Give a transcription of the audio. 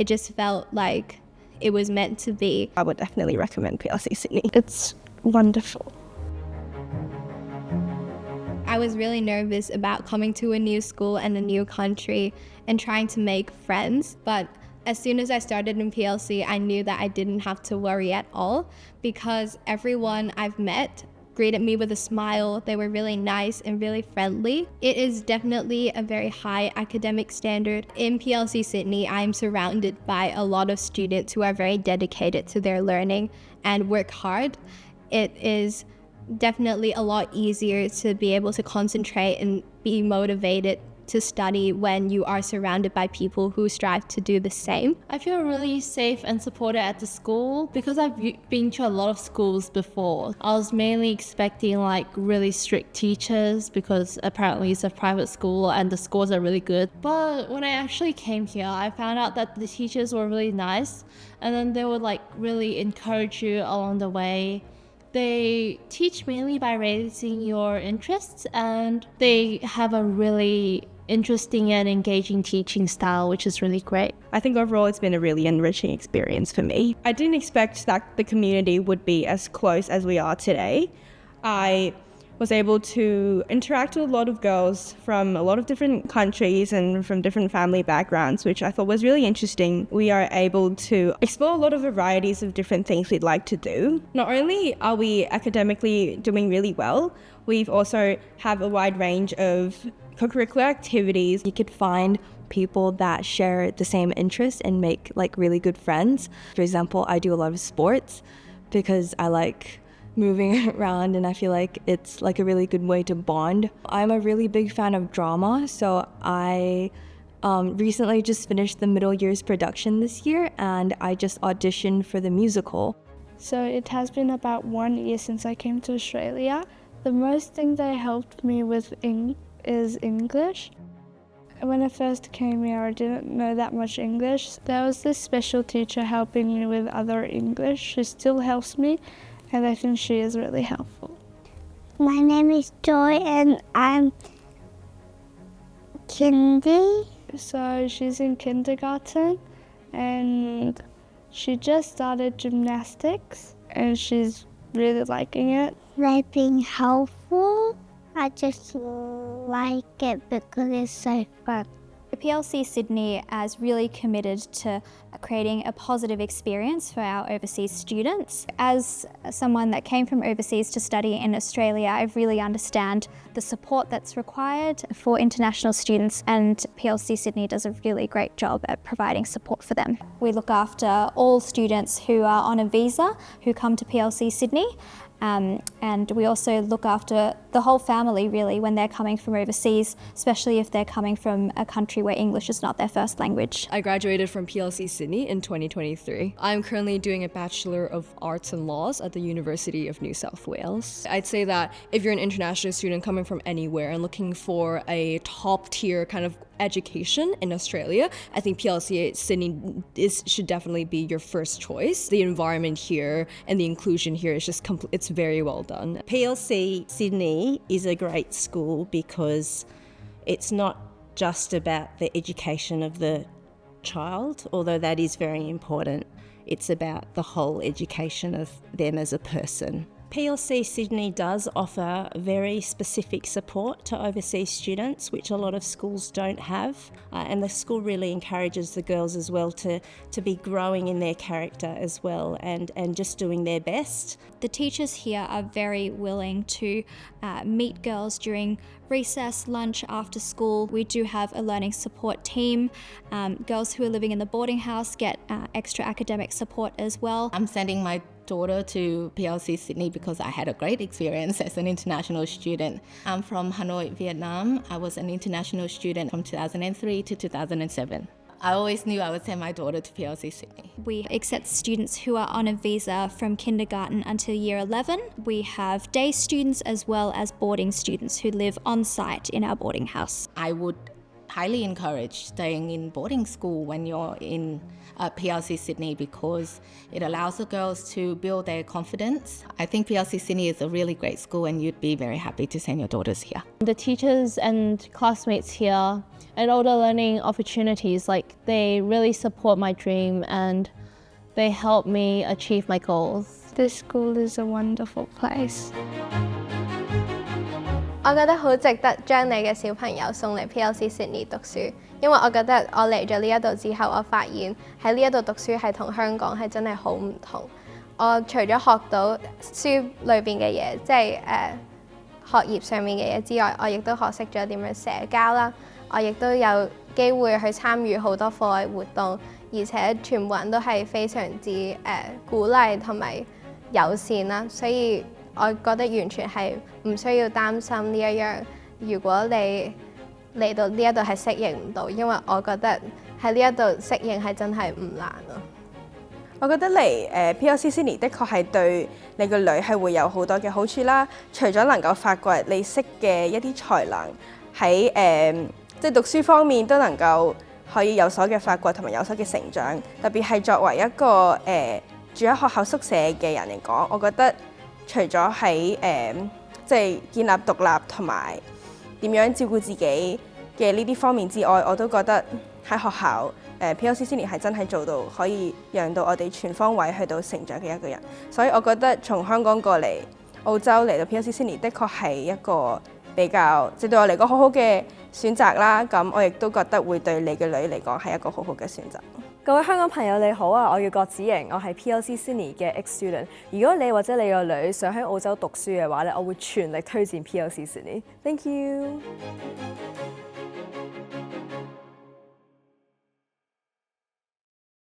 It just felt like it was meant to be. I would definitely recommend PLC Sydney. It's wonderful. I was really nervous about coming to a new school and a new country and trying to make friends, but as soon as I started in PLC, I knew that I didn't have to worry at all because everyone I've met greeted me with a smile. They were really nice and really friendly. It is definitely a very high academic standard. In PLC Sydney, I'm surrounded by a lot of students who are very dedicated to their learning and work hard. It is definitely a lot easier to be able to concentrate and be motivated to study when you are surrounded by people who strive to do the same. I feel really safe and supported at the school because I've been to a lot of schools before. I was mainly expecting like really strict teachers because apparently it's a private school and the scores are really good. But when I actually came here, I found out that the teachers were really nice and then they would like really encourage you along the way. They teach mainly by raising your interests and they have a really interesting and engaging teaching style, which is really great. I think overall it's been a really enriching experience for me. I didn't expect that the community would be as close as we are today. I was able to interact with a lot of girls from a lot of different countries and from different family backgrounds, which I thought was really interesting. We are able to explore a lot of varieties of different things we'd like to do. Not only are we academically doing really well, we've also have a wide range of co-curricular activities. You could find people that share the same interests and make like really good friends. For example, I do a lot of sports because I like moving around and I feel like it's like a really good way to bond. I'm a really big fan of drama, so I recently just finished the middle years production this year and I just auditioned for the musical. So it has been about 1 year since I came to Australia. The most thing they helped me with is English. When I first came here, I didn't know that much English. There was this special teacher helping me with other English. She still helps me, and I think she is really helpful. My name is Joy and I'm kindy. So she's in kindergarten and she just started gymnastics and she's really liking it. They've been helpful. I just like it because it's so fun. PLC Sydney is really committed to creating a positive experience for our overseas students. As someone that came from overseas to study in Australia, I really understand the support that's required for international students, and PLC Sydney does a really great job at providing support for them. We look after all students who are on a visa who come to PLC Sydney. And we also look after the whole family really when they're coming from overseas, especially if they're coming from a country where English is not their first language. I graduated from PLC Sydney in 2023. I'm currently doing a Bachelor of Arts and Laws at the University of New South Wales. I'd say that if you're an international student coming from anywhere and looking for a top tier kind of education in Australia, I think PLC Sydney should definitely be your first choice. The environment here and the inclusion here is just it's very well done. PLC Sydney is a great school because it's not just about the education of the child, although that is very important. It's about the whole education of them as a person. PLC Sydney does offer very specific support to overseas students, which a lot of schools don't have. And the school really encourages the girls as well to be growing in their character as well and just doing their best. The teachers here are very willing to meet girls during recess, lunch, after school. We do have a learning support team. Girls who are living in the boarding house get extra academic support as well. I'm sending my daughter to PLC Sydney because I had a great experience as an international student. I'm from Hanoi, Vietnam. I was an international student from 2003 to 2007. I always knew I would send my daughter to PLC Sydney. We accept students who are on a visa from kindergarten until year 11. We have day students as well as boarding students who live on site in our boarding house. I would highly encourage staying in boarding school when you're in PLC Sydney because it allows the girls to build their confidence. I think PLC Sydney is a really great school and you'd be very happy to send your daughters here. The teachers and classmates here and all the learning opportunities, like they really support my dream and they help me achieve my goals. This school is a wonderful place. 我覺得好值得將你嘅小朋友送嚟 PLC Sydney 讀書，因為我覺得我嚟咗呢一度之後，我發現喺呢一度讀書係同香港係真係好唔同。我除咗學到書裏邊嘅嘢，即係學業上面嘅嘢之外，我亦都學識咗點樣社交啦。我亦都有機會去參與好多課外活動，而且全部人都係非常之鼓勵同埋友善啦，所以我覺得完全係唔需要擔心呢一樣。如果你嚟到呢一度係適應唔到，因為我覺得喺呢一度適應係真係唔難咯。我覺得嚟PLC Sydney 的確係對你個女係會有好多嘅好處啦。除咗能夠發掘你識嘅一啲才能，喺即係讀書方面都能夠可以有所嘅發掘同埋有所嘅成長。特別係作為一個住喺學校宿舍嘅人嚟講，我覺得除咗喺即係建立獨立同埋點樣照顧自己嘅呢啲方面之外，我都覺得喺學校PLC Sydney 係真係做到可以讓到我哋全方位去到成長嘅一個人。所以我覺得從香港過嚟澳洲嚟到 PLC Sydney 的確係一個比較即係對我嚟講好好嘅選擇啦。咁我亦都覺得會對你嘅女嚟講係一個好好嘅選擇。各位香港朋友你好啊，我叫郭子瑩，我係 PLC Sydney 嘅 ex-student。如果你或者你個女想喺澳洲讀書嘅話咧，我會全力推薦 PLC Sydney。Thank you。